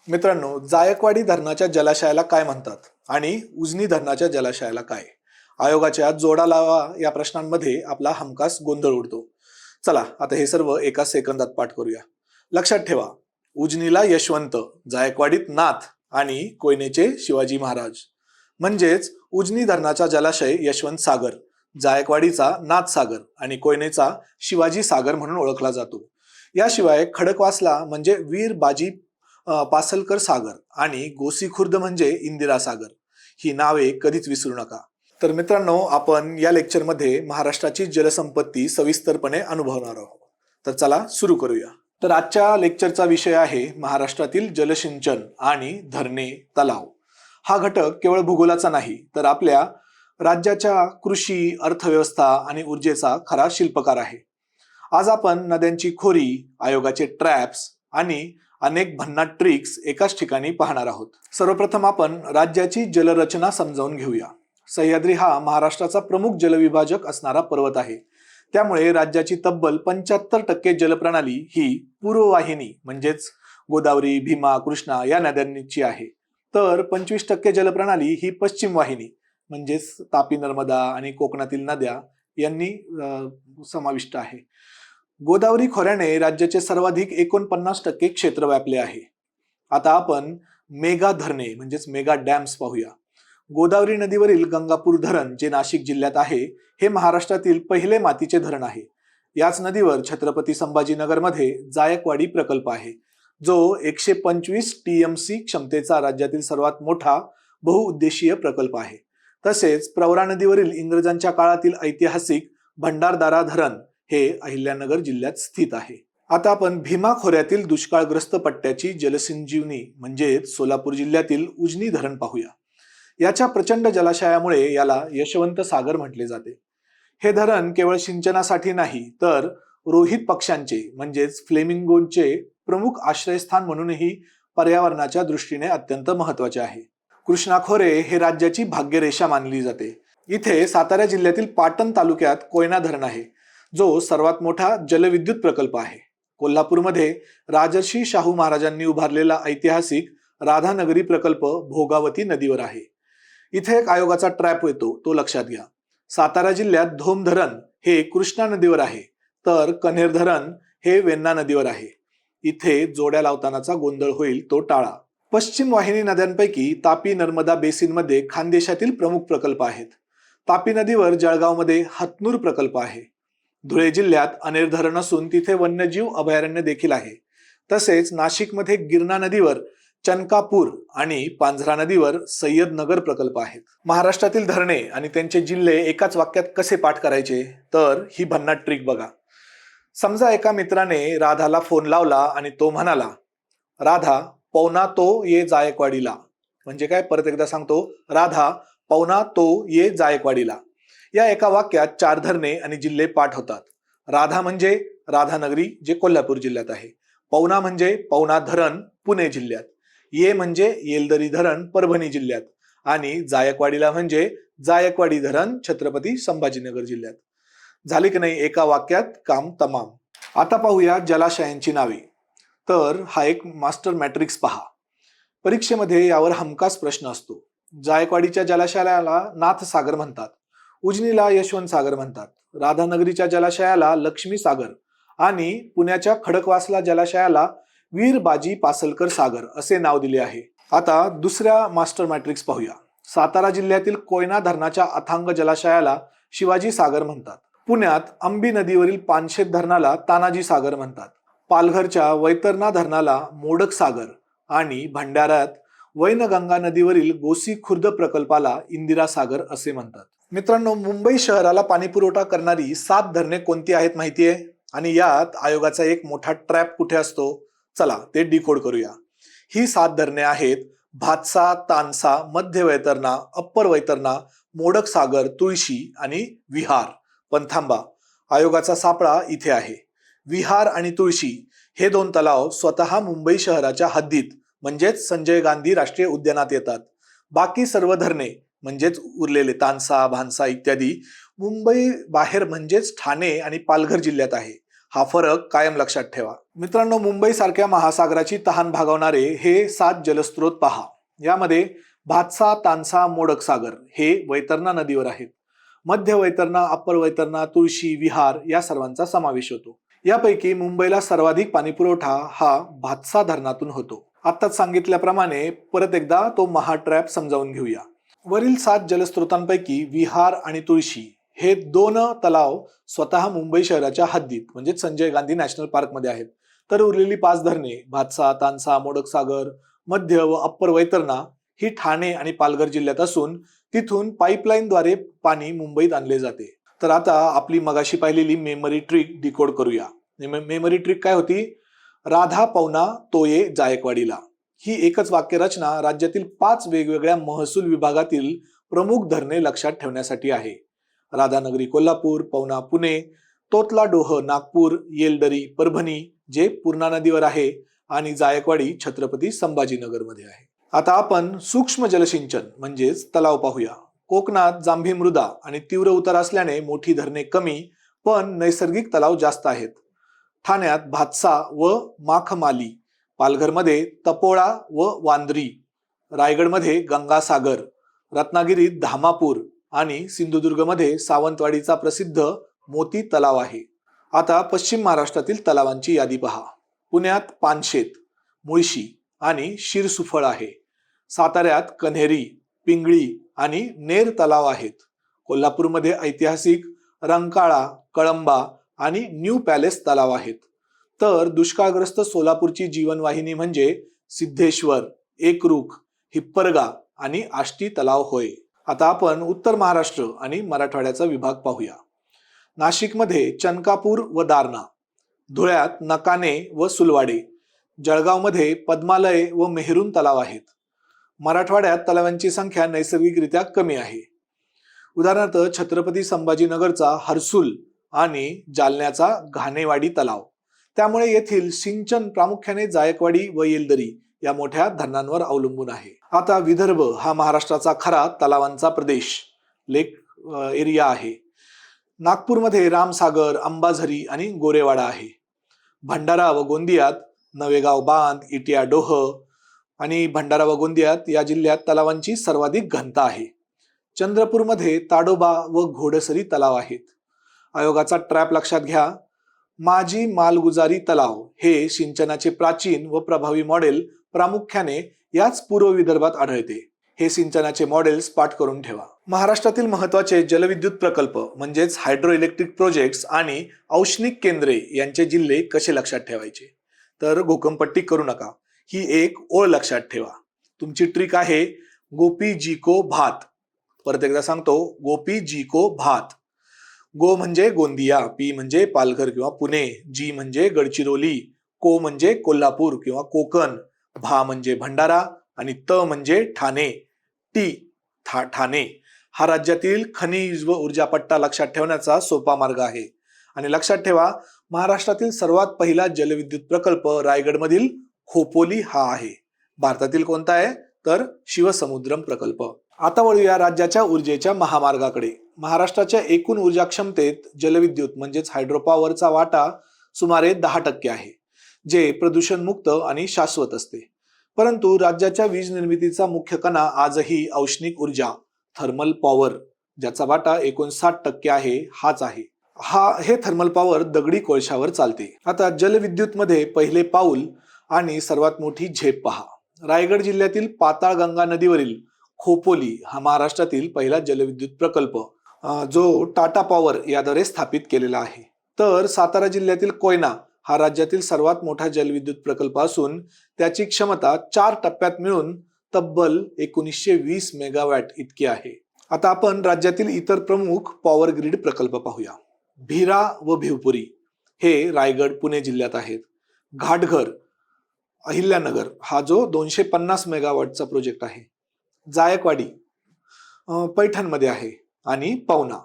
मित्रांनो, जायकवाडी धरणाच्या जलाशयाला काय म्हणतात आणि उजनी धरणाच्या जलाशयाला काय? आयोगाच्या जोडा लावा या प्रश्नांमध्ये आपला हमखास गोंधळ उडतो. चला आता हे सर्व एका सेकंदात पाठ करूया. लक्षात ठेवा, उजनीला यशवंत, जायकवाडीत नाथ आणि कोयनेचे शिवाजी महाराज. म्हणजेच उजनी धरणाचा जलाशय यशवंत सागर, जायकवाडीचा नाथ सागर आणि कोयनेचा शिवाजी सागर म्हणून ओळखला जातो. याशिवाय खडकवासला म्हणजे वीर बाजी पासलकर सागर आणि गोसीखुर्द म्हणजे इंदिरा सागर. ही नावे कधीच विसरू नका. तर मित्रांनो, आपण या लेक्चरमध्ये महाराष्ट्राची जलसंपत्ती सविस्तरपणे अनुभवणार आहोत. तर चला सुरू करूया. तर आजच्या लेक्चरचा विषय आहे महाराष्ट्रातील जलसिंचन आणि धरणे, तलाव. हा घटक केवळ भूगोलाचा नाही, तर आपल्या राज्याच्या कृषी, अर्थव्यवस्था आणि ऊर्जेचा खरा शिल्पकार आहे. आज आपण नद्यांची खोरी, आयोगाचे ट्रॅप्स आणि अनेक भन्नाट ट्रिक्स एकाच ठिकाणी पाहणार आहोत. सर्वप्रथम आपण राज्याची जलरचना समजावून घेऊया. सह्याद्री हा महाराष्ट्राचा प्रमुख जलविभाजक असणारा पर्वत आहे. त्यामुळे राज्याची तब्बल 75% जलप्रणाली ही पूर्ववाहिनी म्हणजेच गोदावरी, भीमा, कृष्णा या नद्यांची आहे. तर 25% जलप्रणाली ही पश्चिम वाहिनी म्हणजेच तापी, नर्मदा आणि कोकणातील नद्या यांनी समाविष्ट आहे. गोदावरी खोऱ्याने राज्याचे सर्वाधिक 49% क्षेत्र व्यापले आहे. आता आपण मेगा धरणे म्हणजेच मेगा डॅम्स पाहूया. गोदावरी नदीवरील गंगापूर धरण जे नाशिक जिल्ह्यात आहे, हे महाराष्ट्रातील पहिले मातीचे धरण आहे. याच नदीवर छत्रपती संभाजीनगरमध्ये जायकवाडी प्रकल्प आहे, जो 125 TMC क्षमतेचा राज्यातील सर्वात मोठा बहुउद्देशीय प्रकल्प आहे. तसेच प्रवरा नदीवरील इंग्रजांच्या काळातील ऐतिहासिक भंडारदारा धरण हे अहिल्यानगर जिल्ह्यात स्थित आहे. आता आपण भीमा खोऱ्यातील दुष्काळग्रस्त पट्ट्याची जलसंजीवनी म्हणजे सोलापूर जिल्ह्यातील उजनी धरण पाहूया. याच्या प्रचंड जलाशयामुळे याला यशवंत सागर म्हटले जाते. हे धरण केवळ सिंचनासाठी नाही, तर रोहित पक्ष्यांचे म्हणजेच फ्लेमिंगोचे प्रमुख आश्रयस्थान म्हणूनही पर्यावरणाच्या दृष्टीने अत्यंत महत्वाचे आहे. कृष्णा खोरे हे राज्याची भाग्यरेषा मानली जाते. इथे सातारा जिल्ह्यातील पाटण तालुक्यात कोयना धरण आहे, जो सर्वात मोठा जलविद्युत प्रकल्प आहे. कोल्हापूरमध्ये राजर्षी शाहू महाराजांनी उभारलेला ऐतिहासिक राधानगरी प्रकल्प भोगावती नदीवर आहे. इथे एक आयोगाचा ट्रॅप येतो, तो लक्षात घ्या. सातारा जिल्ह्यात धोम धरण हे कृष्णा नदीवर आहे, तर कन्हेर धरण हे वेण्णा नदीवर आहे. इथे जोड्या लावतानाचा गोंधळ होईल, तो टाळा. पश्चिम वाहिनी नद्यांपैकी तापी, नर्मदा बेसिनमध्ये खानदेशातील प्रमुख प्रकल्प आहेत. तापी नदीवर जळगावमध्ये हतनूर प्रकल्प आहे. धुळे जिल्ह्यात अनेर धरण असून तिथे वन्यजीव अभयारण्य देखील आहे. तसेच नाशिकमध्ये गिरणा नदीवर चनकापूर आणि पांझरा नदीवर सय्यदनगर प्रकल्प आहेत. महाराष्ट्रातील धरणे आणि त्यांचे जिल्हे एकाच वाक्यात कसे पाठ करायचे, तर ही भन्नाट ट्रिक बघा. समजा एका मित्राने राधाला फोन लावला आणि तो म्हणाला, राधा पवना तो ये जायकवाडीला. म्हणजे काय, परत एकदा सांगतो, राधा पवना तो ये जायकवाडीला. या एका वाक्यात 4 धरणे आणि जिल्हे पाठ होतात. राधा म्हणजे राधानगरी जे कोल्हापूर जिल्ह्यात आहे. पवना म्हणजे पवना धरण पुणे जिल्ह्यात. ये म्हणजे येलदरी धरण परभणी जिल्ह्यात. आणि जायकवाडीला म्हणजे जायकवाडी धरण छत्रपती संभाजीनगर जिल्ह्यात. झाले की नाही एका वाक्यात काम तमाम. आता पाहूया जलाशयांची नावे. तर हा एक मास्टर मॅट्रिक्स पहा. परीक्षेमध्ये यावर हमखास प्रश्न असतो. जायकवाडीच्या जलाशयाला नाथ सागर म्हणतात, उजनीला यशवंत सागर म्हणतात, राधानगरीच्या जलाशयाला लक्ष्मी सागर आणि पुण्याच्या खडकवासला जलाशयाला वीर बाजी पासलकर सागर असे नाव दिले आहे. आता दुसऱ्या मास्टर मॅट्रिक्स पाहूया. सातारा जिल्ह्यातील कोयना धरणाच्या अथांग जलाशयाला शिवाजी सागर म्हणतात. पुण्यात अंबी नदीवरील पानशेत धरणाला तानाजी सागर म्हणतात. पालघरच्या वैतरणा धरणाला मोडक सागर आणि भंडाऱ्यात वैनगंगा नदीवरील गोसीखुर्द प्रकल्पाला इंदिरा सागर असे म्हणतात. मित्रांनो, मुंबई शहराला पाणी पुरवठा करणारी 7 धरणे कोणती आहेत माहितीये? आणि यात आयोगाचा एक मोठा ट्रॅप कुठे असतो, चला ते डिकोड करूया. ही 7 धरणे आहेत भातसा, तानसा, मध्य वैतरणा, अप्पर वैतरणा, मोडक सागर, तुळशी आणि विहार. पण थांबा, आयोगाचा सापळा इथे आहे. विहार आणि तुळशी हे 2 तलाव स्वतः मुंबई शहराच्या हद्दीत म्हणजेच संजय गांधी राष्ट्रीय उद्यानात येतात. बाकी सर्व धरणे म्हणजेच उरलेले तानसा, भानसा इत्यादी मुंबई बाहेर म्हणजेच ठाणे आणि पालघर जिल्ह्यात आहे. हा फरक कायम लक्षात ठेवा. मित्रांनो, मुंबई सारख्या महासागराची तहान भागवणारे हे 7 जलस्रोत पहा. यामध्ये भातसा, तानसा, मोडक सागर हे वैतरणा नदीवर आहेत. मध्य वैतरणा, अप्पर वैतरणा, तुळशी, विहार या सर्वांचा समावेश होतो. यापैकी मुंबईला सर्वाधिक पाणीपुरवठा हा भातसा धरणातून होतो. आत्ताच सांगितल्याप्रमाणे परत एकदा तो महाट्रॅप समजावून घेऊया. वरील 7 जलस्रोतांपैकी विहार आणि तुळशी हे 2 तलाव स्वतः मुंबई शहराच्या हद्दीत म्हणजे संजय गांधी नॅशनल पार्क मध्ये आहेत. तर उरलेली 5 धरणे भातसा, तानसा, मोडक सागर, मध्य व अप्पर वैतरणा ही ठाणे आणि पालघर जिल्ह्यात असून तिथून पाईपलाईनद्वारे पाणी मुंबईत आणले जाते. तर आता आपली मगाशी पाहिलेली मेमरी ट्रिक डिकोड करूया. मेमरी ट्रिक काय होती? राधा पवना तोये जायकवाडीला. ही एकच वाक्यरचना राज्यातील 5 वेगवेगळ्या महसूल विभागातील प्रमुख धरणे लक्षात ठेवण्यासाठी आहे. राधानगरी कोल्हापूर, पवना पुणे, तोतला डोह नागपूर, येलदरी परभणी जे पूर्णा नदीवर आहे आणि जायकवाडी छत्रपती संभाजीनगर मध्ये आहे. आता आपण सूक्ष्म जलसिंचन म्हणजेच तलाव पाहूया. कोकणात जांभी मृदा आणि तीव्र उतार असल्याने मोठी धरणे कमी पण नैसर्गिक तलाव जास्त आहेत. ठाण्यात भातसा व माखमाली, पालघरमध्ये तपोळा व वांद्री, रायगडमध्ये गंगासागर, रत्नागिरीत धामापूर आणि सिंधुदुर्गमध्ये सावंतवाडीचा प्रसिद्ध मोती तलाव आहे. आता पश्चिम महाराष्ट्रातील तलावांची यादी पहा. पुण्यात पानशेत, मुळशी आणि शिरसुफळ आहे. साताऱ्यात कन्हेरी, पिंगळी आणि नेर तलाव आहेत. कोल्हापूरमध्ये ऐतिहासिक रंकाळा, कळंबा आणि न्यू पॅलेस तलाव आहेत. तर दुष्काळग्रस्त सोलापूरची जीवनवाहिनी म्हणजे सिद्धेश्वर, एकरूख, हिप्परगा आणि आष्टी तलाव होय. आता आपण उत्तर महाराष्ट्र आणि मराठवाड्याचा विभाग पाहूया. नाशिकमध्ये चनकापूर व दारणा, धुळ्यात नकाने व सुलवाडे, जळगावमध्ये पद्मालय व मेहरून तलाव आहेत. मराठवाड्यात तलावांची संख्या नैसर्गिकरित्या कमी आहे. उदाहरणार्थ छत्रपती संभाजीनगरचा हर्सुल आणि जालन्याचा घाणेवाडी तलाव. त्यामुळे येथील सिंचन प्रामुख्याने जायकवाडी व येलदरी या मोठ्या धरणांवर अवलंबून आहे. आता विदर्भ हा महाराष्ट्राचा खरा तलावांचा प्रदेश, लेक एरिया आहे. नागपूरमध्ये रामसागर, अंबाझरी आणि गोरेवाडा आहे. भंडारा व गोंदियात नवेगाव बांध, इटिया डोह आणि भंडारा व गोंदियात या जिल्ह्यात तलावांची सर्वाधिक घनता आहे. चंद्रपूरमध्ये ताडोबा व घोडसरी तलाव आहेत. आयोगाचा ट्रॅप लक्षात घ्या. माजी मालगुजारी तलाव हे सिंचनाचे प्राचीन व प्रभावी मॉडेल प्रामुख्याने याच पूर्व विदर्भात आढळते. हे सिंचनाचे मॉडेल्स पाठ करून ठेवा. महाराष्ट्रातील महत्वाचे जलविद्युत प्रकल्प म्हणजेच हायड्रो इलेक्ट्रिक प्रोजेक्ट्स आणि औष्णिक केंद्रे यांचे जिल्हे कसे लक्षात ठेवायचे? तर घोकंपट्टी करू नका, ही एक ओळ लक्षात ठेवा. तुमची ट्रिक आहे गोपी जी को भात. परत एकदा सांगतो, गोपी जी को भात. गो म्हणजे गोंदिया, पी म्हणजे पालघर किंवा पुणे, जी म्हणजे गडचिरोली, को म्हणजे कोल्हापूर किंवा कोकण, भा म्हणजे भंडारा आणि त म्हणजे ठाणे, टी ठाणे. हा राज्यातील खनिज व ऊर्जा पट्टा लक्षात ठेवण्याचा सोपा मार्ग आहे. आणि लक्षात ठेवा, महाराष्ट्रातील सर्वात पहिला जलविद्युत प्रकल्प रायगडमधील खोपोली हा आहे. भारतातील कोणता आहे? तर शिवसमुद्रम प्रकल्प. आता वळूया राज्याच्या ऊर्जेच्या महामार्गाकडे. महाराष्ट्राच्या एकूण ऊर्जा क्षमतेत जलविद्युत म्हणजेच हायड्रोपॉवरचा वाटा सुमारे 10% आहे, जे प्रदूषणमुक्त आणि शाश्वत असते. परंतु राज्याच्या वीज निर्मितीचा मुख्य कणा आजही औष्णिक ऊर्जा थर्मल पॉवर, ज्याचा वाटा 59% आहे, हाच आहे. हे थर्मल पॉवर दगडी कोळशावर चालते. आता जलविद्युत मध्ये पहिले पाऊल आणि सर्वात मोठी झेप पहा. रायगड जिल्ह्यातील पाताळगंगा नदीवरील खोपोली हा महाराष्ट्रातील पहिला जलविद्युत प्रकल्प जो टाटा पॉवर याद्वारे स्थापित केलेला आहे. तर सातारा जिल्ह्यातील कोयना हा राज्यातील सर्वात मोठा जलविद्युत प्रकल्प असून त्याची क्षमता 4 टप्प्यात मिळून तब्बल 1920 मेगावॅट इतकी आहे. आता आपण राज्यातील इतर प्रमुख पॉवर ग्रिड प्रकल्प पाहूया. भीरा व भिवपुरी हे रायगड पुणे जिल्ह्यात आहेत. घाटघर अहिल्यानगर हा जो 250 मेगावॅटचा प्रोजेक्ट आहे. जायकवाडी पैठणमध्ये आहे आणि पवना.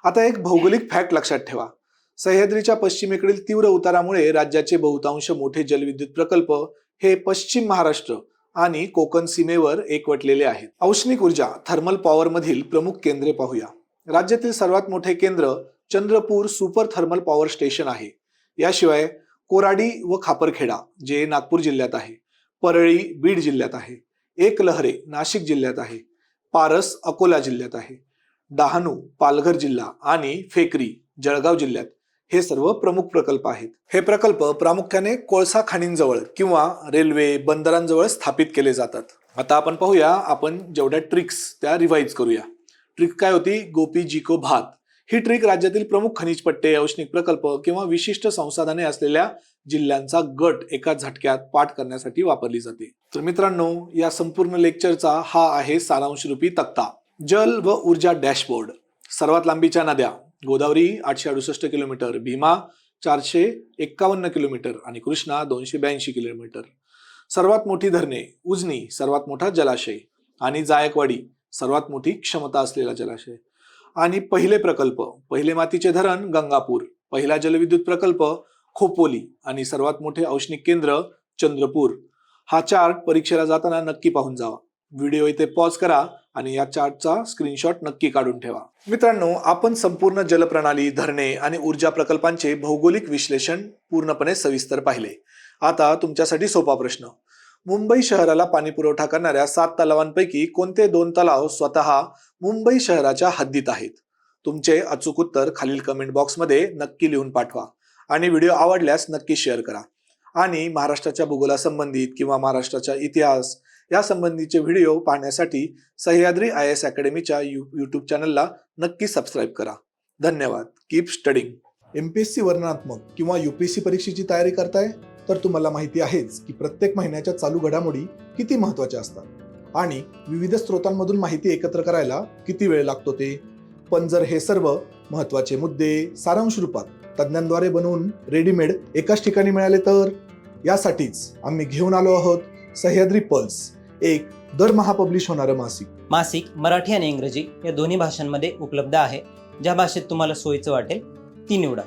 आता एक भौगोलिक फॅक्ट लक्षात ठेवा. सह्याद्रीच्या पश्चिमेकडील तीव्र उतारामुळे राज्याचे बहुतांश मोठे जलविद्युत प्रकल्प हे पश्चिम महाराष्ट्र आणि कोकण सीमेवर एकवटलेले आहेत. औष्णिक ऊर्जा थर्मल पॉवर मधील प्रमुख केंद्रे पाहूया. राज्यातील सर्वात मोठे केंद्र Chandrapur super thermal power station आहे. याशिवाय कोराडी व खापरखेडा जे नागपूर जिल्ह्यात आहे, परळी बीड जिल्ह्यात आहे, एकलहरे नाशिक जिल्ह्यात आहे, पारस अकोला जिल्ह्यात आहे, डहाणू पालघर जिल्हा आणि फेकरी जळगाव जिल्ह्यात हे सर्व प्रमुख प्रकल्प आहेत. हे प्रकल्प प्रामुख्याने कोळसा खाणींजवळ किंवा रेल्वे बंदरांजवळ स्थापित केले जातात. आता आपण पाहूया, आपण जेवढ्या ट्रिक्स त्या रिवाइज करूया. ट्रिक काय होती? गोपी जी को भात. ही ट्रिक राज्यातील प्रमुख खनिज पट्टे, औष्णिक प्रकल्प किंवा विशिष्ट संसाधने असलेल्या जिल्ह्यांचा गट एका झटक्यात पाठ करण्यासाठी वापरली जाते. तर मित्रांनो, या संपूर्ण लेक्चरचा हा आहे सारांश रूपी तक्ता. जल व ऊर्जा डॅशबोर्ड. सर्वात लांबीच्या नद्या: गोदावरी 868 किलोमीटर, भीमा 451 किलोमीटर आणि कृष्णा 282 किलोमीटर. सर्वात मोठी धरणे: उजनी सर्वात मोठा जलाशय आणि जायकवाडी सर्वात मोठी क्षमता असलेला जलाशय. आणि पहिले प्रकल्प: पहिले मातीचे धरण गंगापूर, पहिला जलविद्युत प्रकल्प खोपोली आणि सर्वात मोठे औष्णिक केंद्र चंद्रपूर. हा चार्ट परीक्षेला जाताना नक्की पाहून जावा. व्हिडिओ इथे पॉज करा आणि या चार्टचा स्क्रीनशॉट नक्की काढून ठेवा. मित्रांनो, आपण संपूर्ण जलप्रणाली, धरणे आणि ऊर्जा प्रकल्पांचे भौगोलिक विश्लेषण पूर्णपणे सविस्तर पाहिले. आता तुमच्यासाठी सोपा प्रश्न. मुंबई शहराला पाणी पुरवठा करणाऱ्या 7 तलावांपैकी कोणते 2 तलाव स्वतः मुंबई शहराच्या हद्दीत आहेत? तुमचे अचूक उत्तर खालील कमेंट बॉक्समध्ये नक्की लिहून पाठवा आणि व्हिडिओ आवडल्यास नक्की शेअर करा. आणि महाराष्ट्राच्या भूगोलासंबंधित किंवा महाराष्ट्राचा इतिहास या संबंधीचे व्हिडिओ पाहण्यासाठी सह्याद्री IAS अकॅडमीच्या यूट्यूब चॅनलला नक्की सबस्क्राईब करा. धन्यवाद. Keep studying. MPSC वर्णनात्मक किंवा UPSC परीक्षेची तयारी करताय तर तुम्हाला माहिती आहेच की प्रत्येक महिन्याच्या चालू घडामोडी किती महत्त्वाच्या असतात आणि विविध स्रोतांमधून माहिती एकत्र करायला किती वेळ लागतो ते. पण जर हे सर्व महत्त्वाचे मुद्दे सारांश रूपात तज्ञांद्वारे बनवून रेडीमेड एकाच ठिकाणी मिळाले तर यासाठीच आम्ही घेऊन आलो आहोत सह्याद्री पल्स, एक दरमहा पब्लिश होणारं मासिक मराठी आणि इंग्रजी या दोन्ही भाषांमध्ये उपलब्ध आहे. ज्या भाषेत तुम्हाला सोयीचं वाटेल ती निवडा.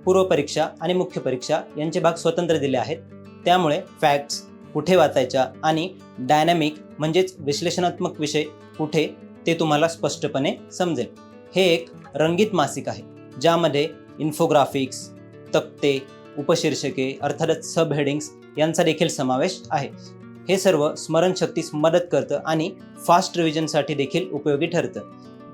पूर्व परीक्षा आणि मुख्य परीक्षा यांचे भाग स्वतंत्र दिले आहेत. त्यामुळे फॅक्ट्स कुठे वाचायच्या आणि डायनॅमिक म्हणजेच विश्लेषणात्मक विषय कुठे ते तुम्हाला स्पष्टपणे समजेल. हे एक रंगीत मासिक आहे ज्यामध्ये इन्फोग्राफिक्स, तक्ते, उपशीर्षके अर्थातच सब हेडिंग्स यांचा देखील समावेश आहे. हे सर्व स्मरणशक्तीस मदत करतं आणि फास्ट रिव्हिजनसाठी देखील उपयोगी ठरतं.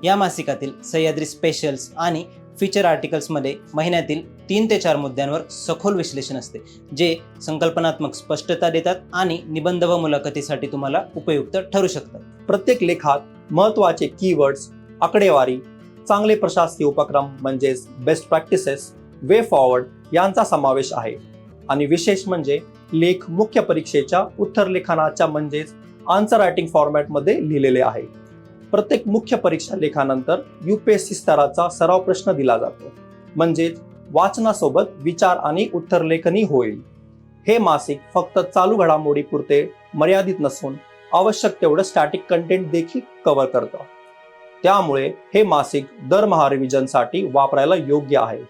या मासिकातील सह्याद्री स्पेशल्स आणि फीचर आर्टिकल्समध्ये महिन्यातील 3 ते 4 मुद्द्यांवर सखोल विश्लेषण असते, जे संकल्पनात्मक स्पष्टता देतात आणि निबंध व मुलाखतीसाठी तुम्हाला उपयुक्त ठरू शकतात. प्रत्येक लेखात महत्त्वाचे कीवर्ड्स, आकडेवारी, चांगले प्रशासकीय उपक्रम म्हणजेच बेस्ट प्रॅक्टिसेस, वे फॉरवर्ड यांचा समावेश आहे. आणि विशेष म्हणजे लेख मुख्य परीक्षेच्या उत्तर लेखनाच्या म्हणजेच आन्सर रायटिंग फॉर्मॅटमध्ये लिहिलेले आहे. प्रत्येक मुख्य परीक्षा लेखानंतर UPSC स्तराचा सराव प्रश्न दिला जातो, म्हणजेच वाचनासोबत विचार आणि उत्तर लेखनी होईल. हे मासिक फक्त चालू घडामोडी पुरते मर्यादित नसून आवश्यक तेवढं स्टॅटिक कंटेंट देखील कव्हर करतं. त्यामुळे हे मासिक दरमहा रिव्हिजनसाठी वापरायला योग्य आहे.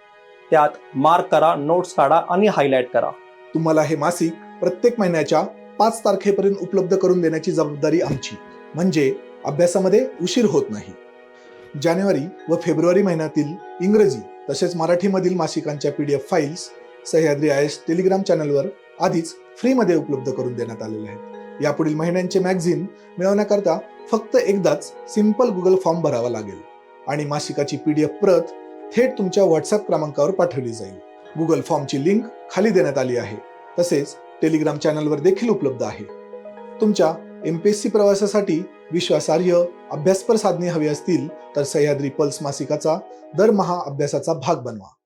त्यात मार्क करा, नोट्स काढा आणि हायलाइट करा. तुम्हाला हे मासिक प्रत्येक महिन्याच्या 5 तारखेपर्यंत उपलब्ध करून देण्याची जबाबदारी आमची, म्हणजे अभ्यासामध्ये उशीर होत नाही. जानेवारी व फेब्रुवारी महिन्यातील इंग्रजी तसेच मराठीमधील मासिकांच्या PDF files Sahyadri IAS Telegram चॅनलवर आधीच फ्रीमध्ये उपलब्ध करून देण्यात आलेले आहेत. यापुढील महिन्यांचे मॅगझिन मिळवण्याकरता फक्त एकदाच सिंपल गुगल फॉर्म भरावा लागेल आणि मासिकाची PDF प्रत थेट तुमच्या WhatsApp क्रमांकावर पाठवली जाईल. गुगल फॉर्मची लिंक खाली देण्यात आली आहे. तसेच टेलिग्राम चॅनलवर देखील उपलब्ध आहे. तुमच्या MPSC प्रवासासाठी विश्वासार्ह अभ्यासपर साधने हवी असतील तर सह्याद्री पल्स मासिकाचा दरमहा अभ्यासाचा भाग बनवा.